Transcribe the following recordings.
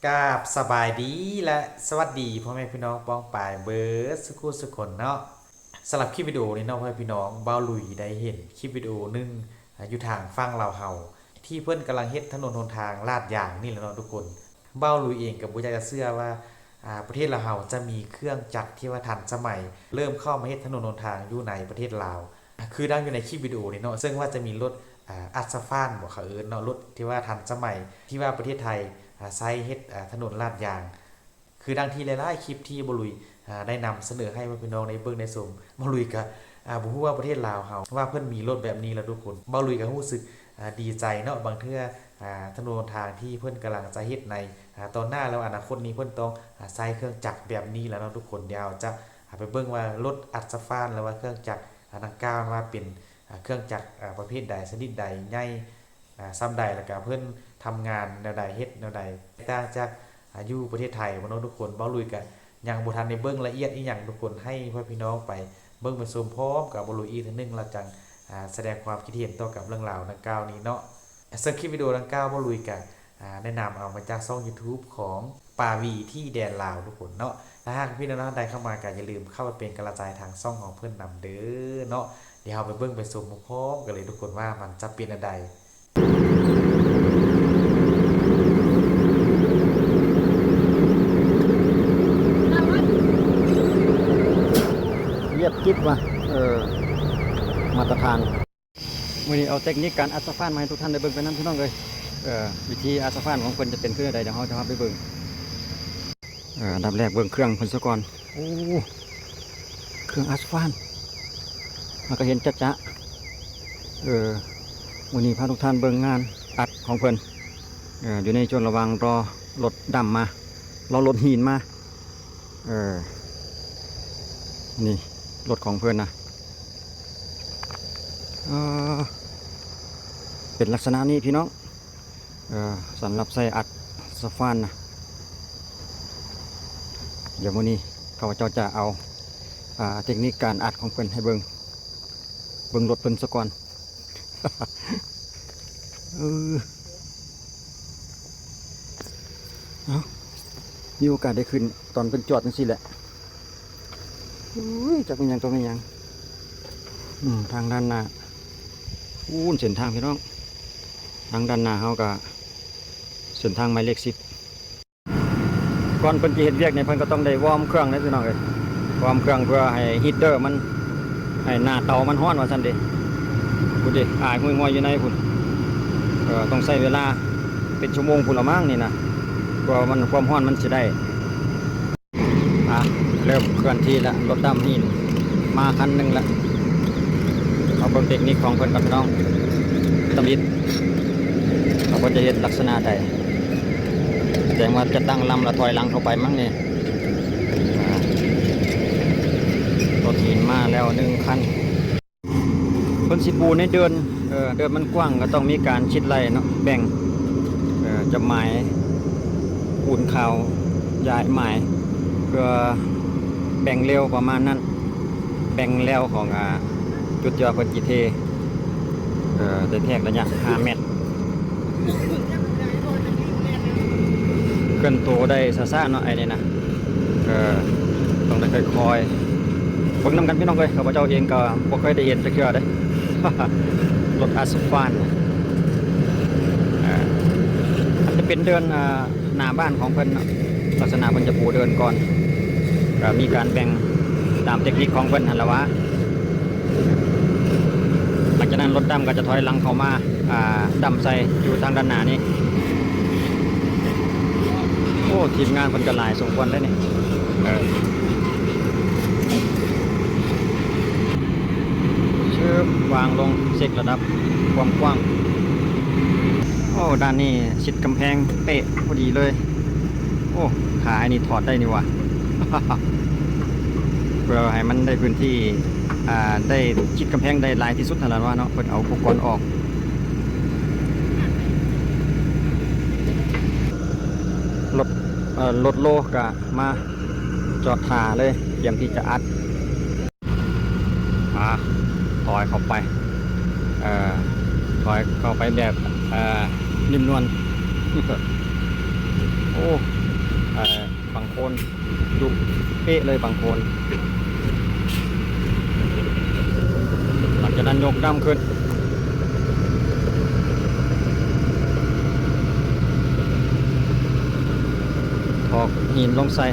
กราบสบายดีและสวัสดีพ่อแม่พี่น้องป้องปายเบิร์ดสุกคนเนาะสำหรับคลิปวิดีโอนี้เนาะพ่อแม่พี่น้องเบ้าลุยได้เห็นคลิปวิดีโอหนึงอยู่ทางฟังลาวเฮาที่เพื่อนกำลังเฮ็ดถนนหนทางลาดยางนี่แหละเนาะทุกคนเบ้าลุยเองกับบุญอยากจะเชื่อว่าประเทศลาวเฮาจะมีเครื่องจักรที่ว่าทันสมัยเริ่มเข้ามาเฮ็ดถนนหนทางอยู่ในประเทศลาวคือดังอยู่ในคลิปวิดีโอนี้เนาะซึ่งว่าจะมีรถอัศฟานบอกเขาเนาะรถที่ว่าทันสมัยที่ว่าประเทศไทยใช้เฮ็ดถนนลาดยาง คือดังที่หลายๆคลิปที่บลุยได้นำเสนอให้พี่น้องในเบิ่งในสมบลุยกับบ่ฮู้ว่าประเทศลาวเฮาว่าเพิ่นมีรถแบบนี้แล้วทุกคนบลุยก็รู้สึกดีใจเนาะบางเทื่อถนนทางที่เพิ่นกำลังจะเฮ็ดในตอนหน้าแล้วอนาคตนี้เพิ่นต้องใช้เครื่องจักรแบบนี้แล้วเนาะทุกคนเดี๋ยวจะไปเบิ่งว่ารถอัศฟานหรือว่าเครื่องจักรดังกล่าวว่าเป็นเครื่องจักรประเภทใดชนิดใดใหญ่ซ้ำใดแล้วก็เพิ่นทำงานแนวใดเฮ็ดแนวใดต่างจาก อยู่ประเทศไทยพี่น้องทุกคนเบ้าลุยกันยังบ่ทันในเบิ้งละเอียดอีหยังทุกคนให้พ่อพี่น้องไปเบิ้งเป็นชมพร้อมกับบ่ลุยอีกทีนึงเราจังแสดงความคิดเห็นต่อกับเรื่องราวดังกล่าวนี้เนาะซึ่งคลิปวิดีโอดังกล่าวบ่ลุยกันแนะนำเอามาจากช่อง YouTube ของปาวีที่แดนลาวทุกคนเนาะถ้าหากพี่น้องใดเข้ามาก็อย่าลืมเข้าไปเป็นกำลังใจทางช่องของเพื่อนนำเด้อเนาะเดี๋ยวเราไปเบิ้งไปชมพร้อมกันเลยทุกคนว่ามันจะเป็นอะไร เยียบกิ๊บว่ะมาตรฐานวันนี้เอาเทคนิคการอัดสะพานมาให้ทุกท่านได้เบิ่งไปนั่นพี่น้องเลยวิธีอัดสะพานของคนจะเป็นเครื่องใดเดี๋ยวเราจะพาไปเบิ่งอันดับแรกเบิ่งเครื่องคนซะก่อนโอ้เครื่องอัดสะพานมันก็เห็นจ๊ะวันนี้พาทุกท่านเบิ่งงานอัดของเพิ่นอยู่ในช่วงระหว่างรอรถดำมารอรถหินมานี่รถของเพื่อนนะเป็นลักษณะนี้พี่น้องสำหรับใส่อัดสะฟานนะเดี๋ยววันนี้เขาเจ้าจะเอาเทคนิคการอัดของเพื่อนให้เบิ่งรถเพิ่นซะก่อน เอามีโอกาสได้ขึ้นตอนเป็นจอดจังซี่แหละจะเป็นยังตัวเป็นยังทางด้านหน้าเส้นทางพี่น้องทางด้านหน้าเขาก็เส้นทางหมายเลข10ก่อนเพิ่นจะเฮ็ดเวียกเนี่ยเพิ่นก็ต้องได้วอร์มเครื่องนะพี่น้องเอ้ยวอร์มเครื่องเพื่อให้ฮีตเตอร์มันให้หน้าเตามันร้อนว่าซั่นเด้พุ่นดิอายงวยๆอยู่ในพุ่นต้องใช้เวลาเป็นชั่วโมงพุ่นละมั้งนี่นะเพราะมันความร้อนมันสิได้เริ่มเคลื่อนที่แล้วรถดำหินมาคันหนึ่งแล้วเอาเบิ่งเทคนิคของเพิ่นกับพี่น้องตำลิดเขาก็จะเห็นลักษณะใดแสดงว่าจะตั้งลำแล้วถอยหลังเข้าไปมั้งเนี่ยรถหินมาแล้ว1คันเพิ่นสิปูในเดินมันกว้างก็ต้องมีการชิดไหลเนาะแบ่งจะหมายปูนขาวย้ายหมายเพื่อแบ่งเร็วประมาณนั้นแบ่งแล้วของจุดยอดคนกีเทได้แทกระยะ5 เมตรเคลื่อนตัวได้ซ่าๆเนาะไอ้นี่นะต้องได้ค่อยๆฝึกนำกันพี่น้องเลยข้าพเจ้าเองก็บ่เคยได้เห็นสักเทื่อเด้ รถอัสฟันมันจะเป็นเดินหน้าบ้านของเพิ่นลักษณะเพิ่นจะปูเดินก่อนก็มีการแบ่งตามเทคนิคของเพิ่นหั่นล่ะวะหลังจากนั้นรถดำก็จะถอยหลังเข้ามาดำใส่อยู่ทางด้านหน้านี้โอ้ทีมงานเพิ่นก็หลายสมควรได้นี่เชื่อวางลงเช็คระดับความกว้างโอ้ด้านนี้ชิดกำแพงเป๊ะพอดีเลยโอ้ขาอันนี้ถอดได้นี่วะ เพื่อให้มันได้พื้นที่ได้ชิดกำแพงได้หลายที่สุดนั่นแหละว่าเนาะเพิ่นเอาอุปกรณ์ออกรถโลก็มาจอดท่าเลยเตรียมที่จะอัดถอยเข้าไปถอยเข้าไปแบบนิ่มนวล โอ้ อ้บางโคนดูเป๊ะเลยบางโคนหลังจากนั้นยกดำขึ้นถอกหินลงใส่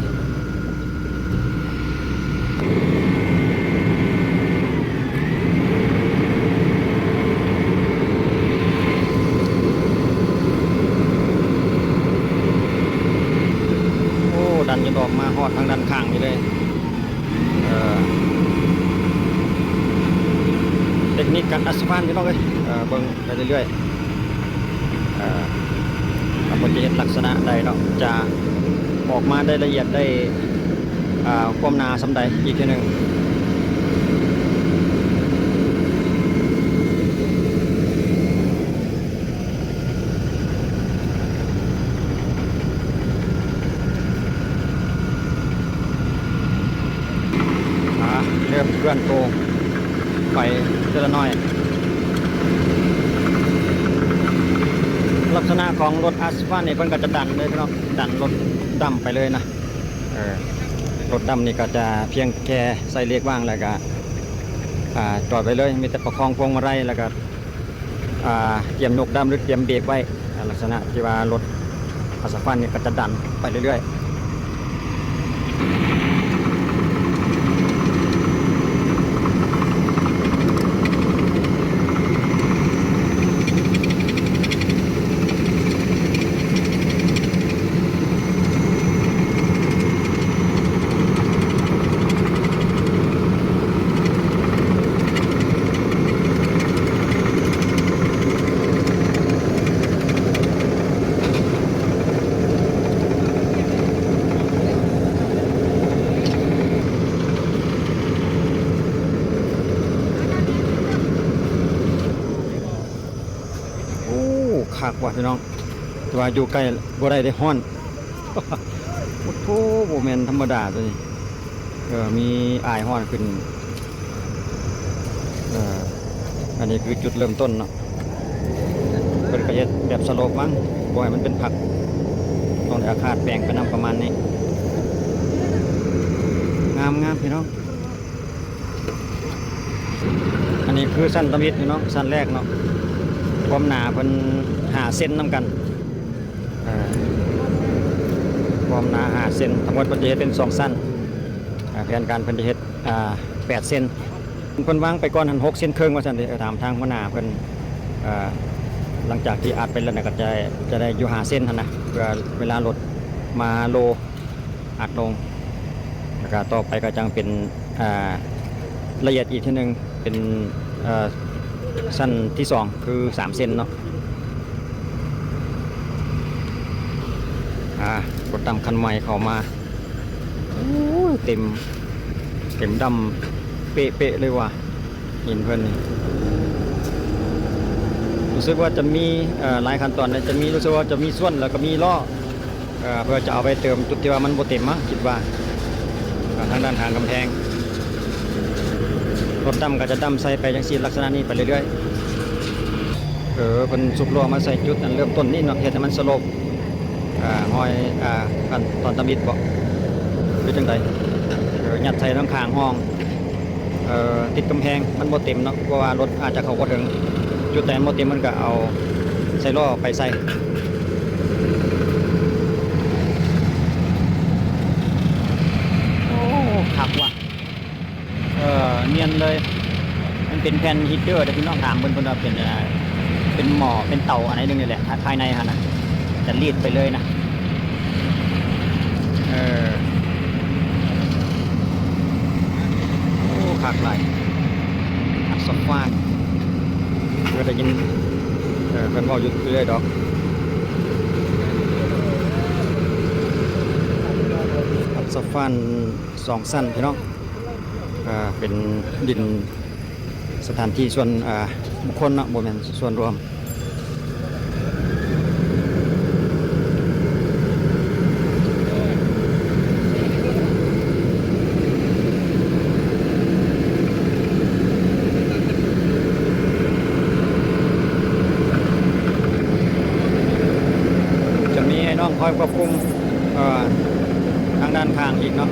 ดันจนออกมาหอดทางด้านข้างนี่เลยเทคนิคการอัดสะพานพี่น้องเอ้ยเบิ่งไปเรื่อยๆเราจะเห็นลักษณะใดเนาะจะออกมาได้ละเอียดได้ความหนาสำใดอีกทีหนึ่งเริ่มเคลื่อนตัวไปเจละน้อยลักษณะของรถอัสฟัลนี่เพิ่นก็จะดันเลยพี่น้องดันรถดำไปเลยนะรถดำนี่ก็จะเพียงแค่ใส่เลียกว่างแล้วก็จอดไปเลยมีแต่ประคองพวงมาลัยแล้วก็เตรียมยกดำหรือเตรียมเบรกไว้ลักษณะที่ว่ารถอัสฟัลนี่ก็จะดันไปเรื่อยๆคักว่ะพี่น้องแต่ว่าอยู่ใกล้บ่ได้ฮ้อนโอ้โหบ่แม่นธรรมดาตัวนี้มีอายฮ้อนขึ้นอันนี้คือจุดเริ่มต้นเนาะเป็นกระเฮ็ดแบบสโลปมั้งบ่ให้มันเป็นผักต้องได้อาคาศแปลงไปนำประมาณนี้งามพี่น้องอันนี้คือสั้นตะมิดพี่น้องสั้นแรกเนาะความหนาเพิ่น5 เซนนำกันความหนา5 เซนทั้งหมดเพิ่นจะเฮ็ดเป็น2สั้นแผนการเพิ่นจะเฮ็ด8 เซนเพิ่นวางไปก่อนหัน6 เซนครึ่งว่าซั่นเด้ถามทางหัวหน้าเพิ่นหลังจากที่อัดไปแล้วก็จะได้อยู่5 เซนหั่นนะเพื่อเวลารถมาโลอัดลงแล้วก็ต่อไปก็จังเป็นละเอียดอีกทีนึงเป็นสั้นที่2คือ3 เซนเนาะรถดำคันใหม่เข้ามาเต็มดำเป๊ะเลยว่ะหินเพิ่นนี่รู้สึกว่าจะมีหลายขั้นตอนเลยจะมีรู้สึกว่าจะมีส่วนแล้วก็มีล้อเพื่อจะเอาไปเติมจุดที่ว่ามันบ่เต็มมั้งคิดว่าทางด้านทางกำแพงรถดำก็จะดำใส่ไปจังซี่ลักษณะนี้ไปเรื่อยๆเพิ่นสุกล้อมาใส่จุดนั้นเริ่มต้นนี่เนาะเฮ็ดให้มันสโลปห้อยกันตอนตำบิดบ่หรือจังไดยัดใส่ทั้งข้างห้องติดกำแพงมันบ่เต็มเนาะเพราะว่ารถอาจจะเข้าบ่ถึงจุดแต่บ่เต็มมันก็เอาใส่ล้อไปใส่โอ้ขับว่ะเนียนเลยมันเป็นแผ่นฮีตเตอร์แต่พี่น้องถามเพิ่นว่าเป็นหม้อเป็นเตาอะไรนึงนี่แหละภายในฮะนะจะรีดไปเลยนะโอ้คักหลายอัดสฟานเพื่อได้ยินเพิ่นเว้าอยู่เรื่อยดอกอัดสฟาน2 สั้นพี่น้องเป็นดินสถานที่ส่วนบุคคลเนาะบ่แม่นส่วนรวมจะมีไอ้น้องคอยควบคุม ทางด้านข้างอีกเนาะ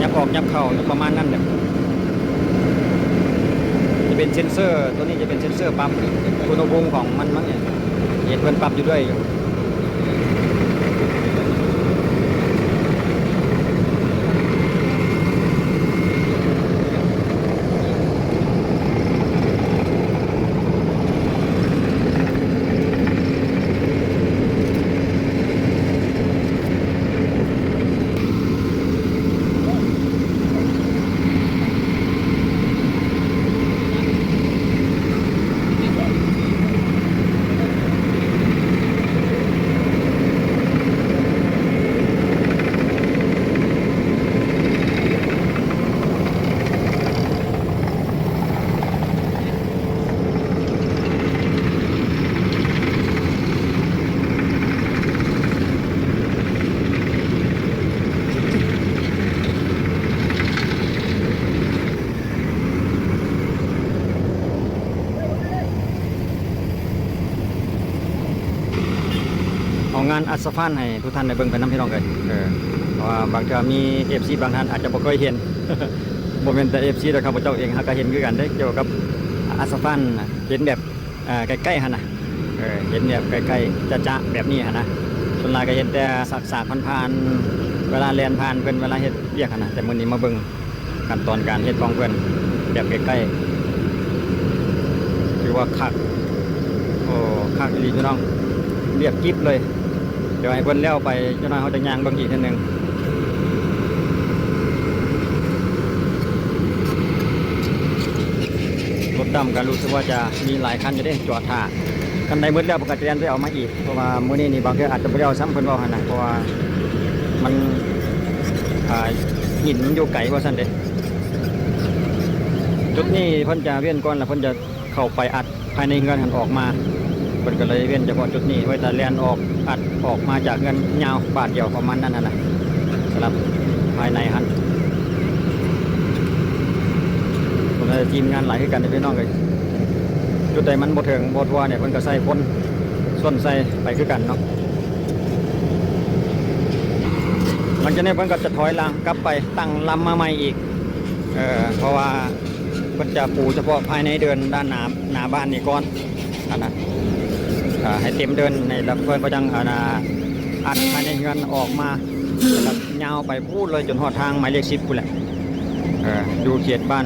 ยับออกยับเข้าประมาณนั้นแหละจะเป็นเซ็นเซอร์ตัวนี้จะเป็นเซ็นเซอร์ปรับอุณหภูมิของมันมั้งเนี่ยเห็นเพิ่นปรับอยู่ด้วยอยู่เอางานอัศฟานให้ทุกท่านได้เบิ่งไปน้ำพี่น้องเลยเพราะว่าบางทีมี FC บางท่านอาจจะบ่เคยเห็น บ่เป็นแต่ FC แต่ข้าพเจ้าเองหาก็เห็นคือกันได้เกี่ยวกับอัศฟานเห็นแบบใกล้ๆหั่นน่ะเห็นแบบใกล้ๆจะๆแบบนี้หั่นนะส่วนหลายก็เห็นแต่สากๆผ่านๆเวลาแล่นผ่านเพิ่นเวลาเฮ็ดเวียกหั่นน่ะแต่มื้อนี้มาเบิ่งขั้นตอนการเฮ็ดของเพิ่นแบบใกล้ๆถือว่าคักโอ้คักอีหลีพี่น้องเรียบกิ๊บเลยเดี๋ยวให้เพิ่นเลี้ยวไปเจ้าหน้าเขาจะย่างเบิ่งอีกทีนึงรถดำกันรู้สึกว่าจะมีหลายคันอยู่เด้จอดท่าคันใดมืดแล้วปกติจะเอามาอีกเพราะว่ามื้อนี้นี่บางทีอาจจะไม่ได้เอาซ้ำเพิ่นว่าหั่นน่ะเพราะว่ามันหินอยู่ไกลว่าซั่นเด้จุดนี้เพิ่นจะเวียนก่อนแล้วเพิ่นจะเข้าไปอัดภายในเงินหันออกมาเพิ่นก็เลยเว้นเฉพาะจุดนี้ไว้แต่แล่นออกอัดออกมาจากเงินยาวบาทเดียวประมาณนั้นนะสำหรับภายในหันผมเลยทีมงานหลายขึ้นกันพี่น้องเลยจุดใดมันบ่ถึงบ่ทัวเนี่ยเพิ่นก็ใส่คนส่วนใส่ไปขึ้นกันเนาะมันจะเนี่ยเพิ่นก็จะถอยหลังกลับไปตั้งลำมาใหม่อีกเพราะว่าเพิ่นจะปูเฉพาะภายในเดินด้านหน้าบ้านนี่ก่อนนะให้เต็มเดินในดับเพลิงก็จังอัดภายในเงินออกมาแบบยาวไปพูดเลยจนหอดทางหมายเลข10กูแหละดูเขตบ้าน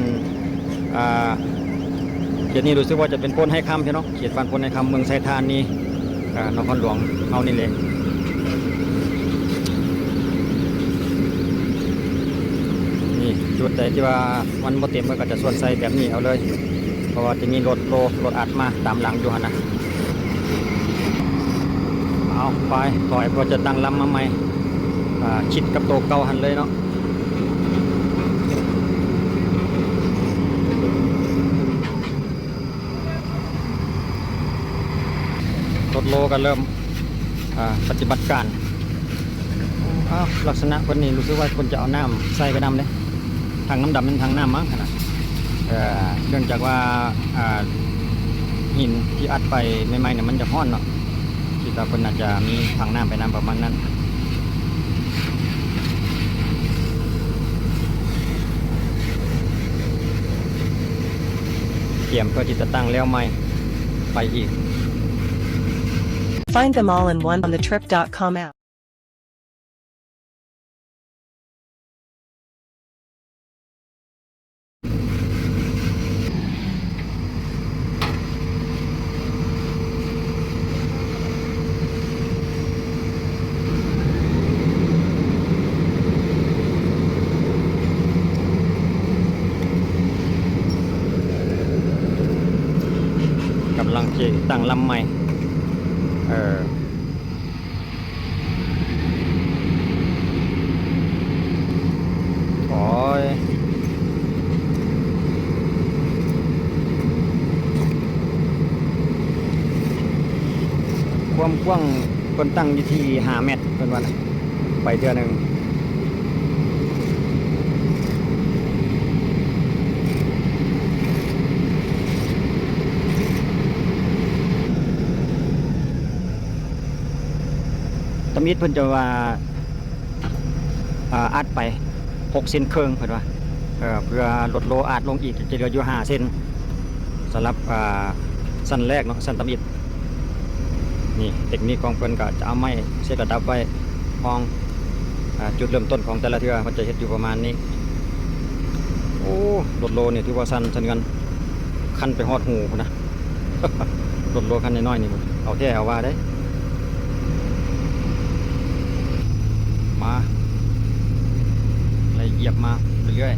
เขตนี้รู้สึกว่าจะเป็นพ้นให้คำใช่เนาะเขตบ้านพ้นให้คำเมืองไซธานีนครหลวงเอานี่เลยนี่จุดใดที่ว่ามันบ่เต็มมันก็จะส่วนใส่แบบนี้เอาเลยเพราะว่าจะมีรถอัดมาตามหลังอยู่ฮะนะเอาไปต่อยพอจะตั้งลำมาใหม่ชิดกับโตเก่าหันเลยเนาะรถโลก็เริ่มปฏิบัติการลักษณะคนนี้รู้สึกว่าคนจะเอาน้ำใส่ไปน้ำเลยทางน้ำดำเป็นทางน้ำมั้งขนาดเนื่องจากว่าหินที่อัดไปใหม่ๆเนี่ยมันจะห้อนเนาะคิดว่าคนอาจจะมีถังน้ำไปน้ำประมาณนั้นเตรียมเพื่อที่จะตั้งแล้วไม่ไปอีก Find them all in one on thetrip.com app. กำลังจะตั้งลำใหม่โอ้ยความกว้างคนตั้งอยู่ที่5 เมตรเป็นวันไปเดือนหนึ่ง ตำอิดเพิ่นจะว่าอัดไป6 เซนครึ่งเพิ่นว่าเพื่อลดโลอัดลงอีกจะเหลืออยู่5 เซนสำหรับสั้นแรกเนาะสั้นตำอิดนี่เทคนิคของเพิ่นก็จะเอาไม้เซตระดับไว้มองจุดเริ่มต้นของแต่ละเทือมันจะเฮ็ดอยู่ประมาณนี้โอ้ลดโลนี่ถือว่าสั้นสะเนือนคันไปฮอดหูพุ่นนะ ลดโลคันน้อยๆนี่เอาแท้เอาว่าได้มาอะไรเหยียบมาเรื่อย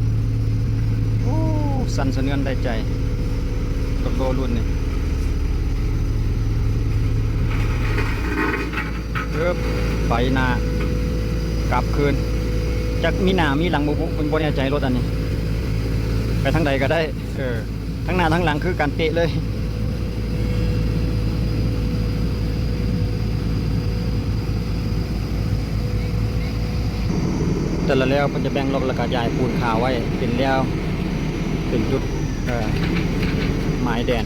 ๆโอ้สั้นสะเนือนได้ใจลดโลรุ่นนี่ไปหน้ากลับคืนจากมีหน้ามีหลังบนแน่ใจรถอันนี้ไปทางใดก็ได้ทั้งหน้าทั้งหลังคือการเตะเลยแต่ละแล้วมันจะแบ่งล็อกแล้วก็ย้ายปูนขาวไว้เป็นแล้วเป็นจุดหมายแดน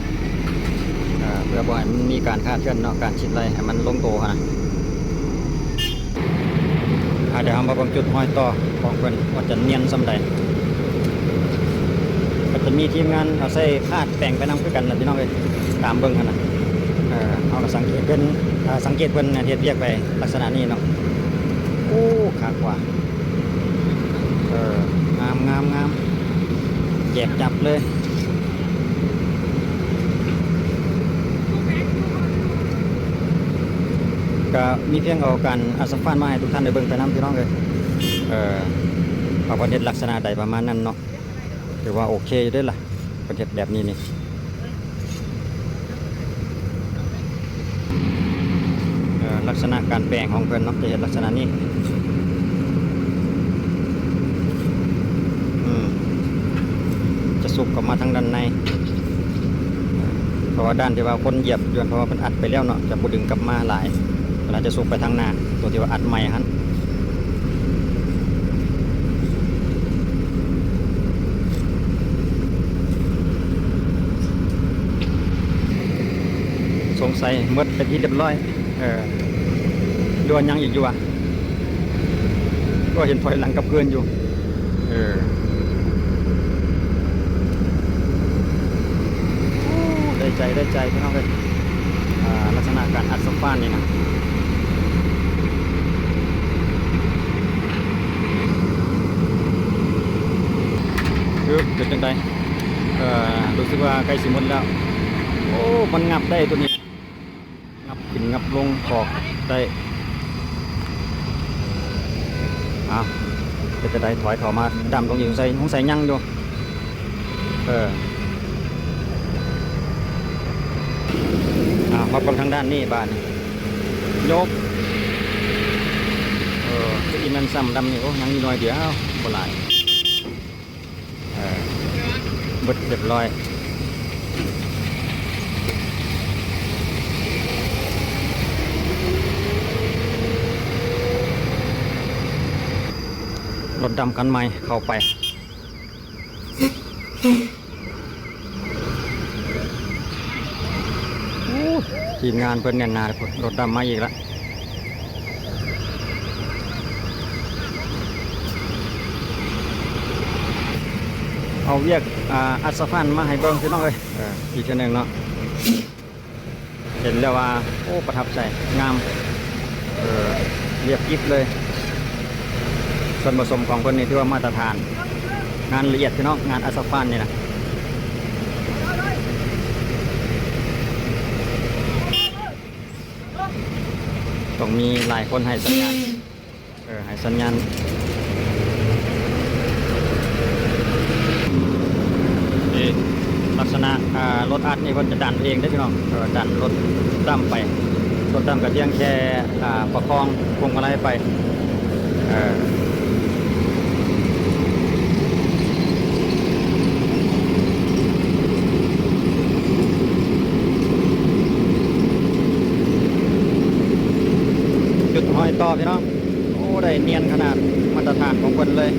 เพื่อบ่ให้มันมีการคาดเคลื่อนเนาะการชิดไรให้มันลงโตนะเดี๋ยวเรามาบางจุดห้อยต่อของเพิ่นว่าจะเนียนสำใดก็จะมีทีมงานเอาใส่คาดแต่งไปนำคือกันนะพี่น้องเลยตามเบิ่งกันนะเอาสังเกตเพิ่นเฮ็ดเรียกไปลักษณะนี้เนาะโอ้ขากว่า งามแยกจับเลยก็มีเพียงเอาการอัสฟันมาให้ทุกท่านได้เบิ่งไปน้ำพี่น้องเลยเอาประเทศลักษณะใดประมาณนั้นเนาะถือว่าโอเคอยู่ด้วยล่ะประเทศแบบนี้นี่ลักษณะการแปลงของเพิ่นเนาะจะเห็นลักษณะนี้สุกกลับมาทางด้านในเพราะว่าด้านที่ว่าคนเหยียบยนเพราะว่ามันอัดไปแล้วเนาะจะบุดึงกลับมาหลายเวลาจะสุกไปทางหน้าตัวที่ว่าอัดใหม่ฮั่นสงสัยหมดไปที่เรียบร้อยดวนยังอีกอยู่อ่ะก็เห็นถอยหลังกับเพื่อนอยู่ได้ใจพี่น้องเลยลักษณะการอัดสฟ้านนี่นะเป็นจังไดรู้สึกว่าใกล้สิหมดแล้วโอ้มันงับได้ตัวนี้งับขึ้นงับลงขอกได้เป็นจังไดถอยเข้ามาดำตรงนี้สงสัยยั่งอยู่มาบนทางด้านนี้บ้านยกอีมันซ้ำดำนี่โอ้ยังมีน้อยเดียวบ่หลายเบิดเรียบร้อยรถดำกันใหม่เข้าไปทีมงานเพิ่นแน่นหนารถดำมาอีกแล้วเอาเรียกอัศฟันมาให้เบิ่งพี่น้องเลยอีกเช่นหนึ่งเนาะเห็นแล้วว่าโอ้ประทับใจงามเรียบยิบเลยส่วนผสมของเพิ่นนี่ถือว่ามาตรฐานงานละเอียดพี่น้องงานอัศฟันนี่นะต้องมีหลายคนให้สัญญาณให้สัญญาณลักษณะรถอัดนี่คนจะดันเองได้พี่น้องดันรถตั้มไปรถตั้มกับเพียงแค่ประคองพวงมาลัยไปจุดห้อยต่อพี่น้องโอ้ได้เนียนขนาดมาตรฐานของคนเลย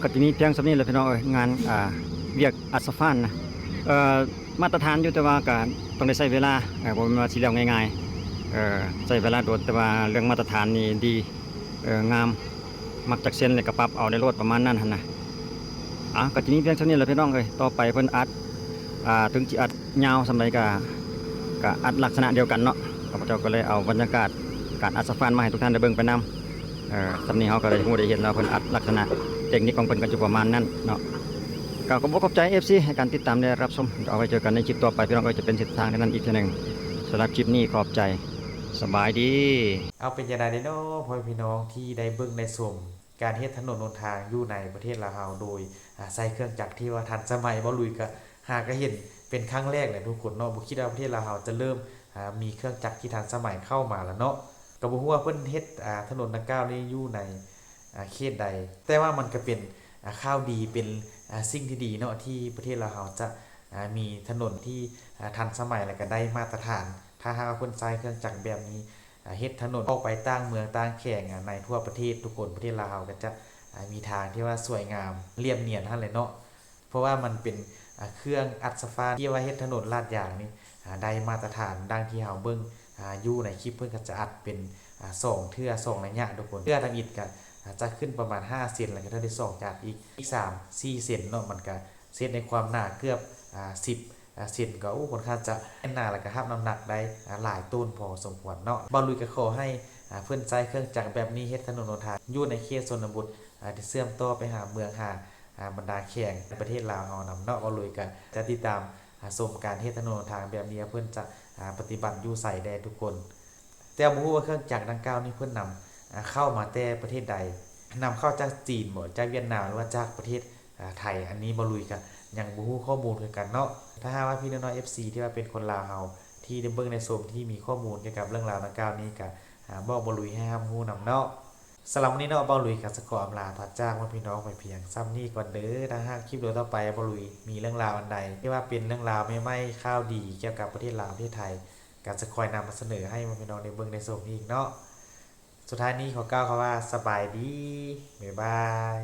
ก็จะมีเพียงสำนี้แหละพี่น้องเอ้ยงานเวียกอัศฟานนะมาตรฐานอยู่แต่ว่าก็ต้องได้ใช้เวลาบ่แม่นว่าสิแล้วง่ายๆใช้เวลาโดนแต่ว่าเรื่องมาตรฐานนี่ดีงามมักจักเส้นเลยก็ปรับเอาได้โลดประมาณนั้นหั่นนะก็จะมีเพียงเท่านี้แหละพี่น้องเอ้ยต่อไปเพิ่นอัดถึงสิอัดยาวสำใดก็อัดลักษณะเดียวกันเนาะข้าพเจ้าก็เลยเอาบรรยากาศการอัดอัศฟานมาให้ทุกท่านได้เบิ่งไปนำสำนี้เฮาก็ได้ฮู้ได้เห็นแล้วเพิ่นอัดลักษณะเทคนิคของเพิ่นก็อยู่ประมาณนั้นเนาะก็ขอบใจ FC ให้การติดตามได้รับชมเอาไว้เจอกันในคลิปต่อไปพี่น้องก็จะเป็นทิศทางนั้นอีกทีหนึงสำหรับคลิปนี้ขอบใจสบายดี เอาเป็นยังไงเด้อเนาะพ่อพี่น้องที่ได้เบิ่งได้ชมการเฮ็ดถนนหนทางอยู่ในประเทศลาวเฮาโดยใช้เครื่องจักรที่ว่าทันสมัยบ่ลุยก็หากก็เห็นเป็นครั้งแรกเลยทุกคนเนาะบ่คิดว่าประเทศลาวเฮาจะเริ่มมีเครื่องจักรที่ทันสมัยเข้ามาแล้วเนาะก็บ่ฮู้ว่าเพิ่นเฮ็ดถนนดังกล่าวนี้อยู่ในเขตใดแต่ว่ามันก็เป็นข่าวดีเป็นสิ่งที่ดีเนาะที่ประเทศลาวเฮาจะมีถนนที่ทันสมัยและก็ได้มาตรฐานถ้าหากว่าเพิ่นใช้เครื่องจักรแบบนี้เฮ็ดถนนออกไปต่างเมืองต่างแข่งในทั่วประเทศทุกคนประเทศลาวเฮาก็จะมีทางที่ว่าสวยงามเรียบเนียนหั่นแหละเนาะเพราะว่ามันเป็นเครื่องอัดสะฟานที่ว่าเฮ็ดถนนลาดยางนี่ได้มาตรฐานดังที่เฮาเบิ่งอยู่ในคลิปเพิ่นก็จะอัดเป็น2เทื่อ2ระยะทุกคนเทื่อทำอิฐก็จะขึ้นประมาณ5เซนแล้วก็ถ้าได้2จากอีก3 4เซนเนาะมันก็เซตในความหนาเกือบ10เซนก็ค่อนข้างจะหนาแล้วก็รับน้ำหนักได้หลายต้นพอสมควรเนาะบ่ลุยก็ขอให้เพิ่นใช้เครื่องจักรแบบนี้เฮ็ดถนนหนทางอยู่ในเขตชนบทที่เชื่อมต่อไปหาเมืองหาบรรดาแข่งในประเทศลาวเฮานำเนาะบ่ลุยก็จะติดตามชมการเฮ็ดถนนหนทางแบบนี้เพิ่นจะปฏิบัติอยู่ไสแดทุกคนแต่บ่ฮู้ว่าเครื่องจักรดังกล่าวนี้เพิ่นนำเข้ามาแต่ประเทศใดนำเข้าจากจีนบ่จากเวียดนามหรือว่าจากประเทศไทยอันนี้บ่ลุยก็ยังบ่ฮู้ข้อมูลคือกันเนาะถ้าหากว่าพี่น้อง FC ที่ว่าเป็นคนลาวเฮาที่ได้เบิ่งในชมที่มีข้อมูลเกี่ยวกับเรื่องราวดังกล่าวนี้ก็บอกบ่ลุยให้รับรู้นำเนาะสำหรับวันนี้เนาะบ่ลุยก็จะขออำลาพระจากพี่น้องไปเพียงซ้ำนี้ก่อนเด้อถ้าหากคลิปต่อไปบ่ลุยมีเรื่องราวอันใดที่ว่าเป็นเรื่องราวใหม่ๆข่าวดีเกี่ยวกับประเทศลาวประเทศไทยก็จะคอยนำมาเสนอให้พี่น้องได้เบิ่งได้ชมอีกเนาะสุดท้ายนี้ขอกล่าวคำว่าสบายดีบ๊ายบาย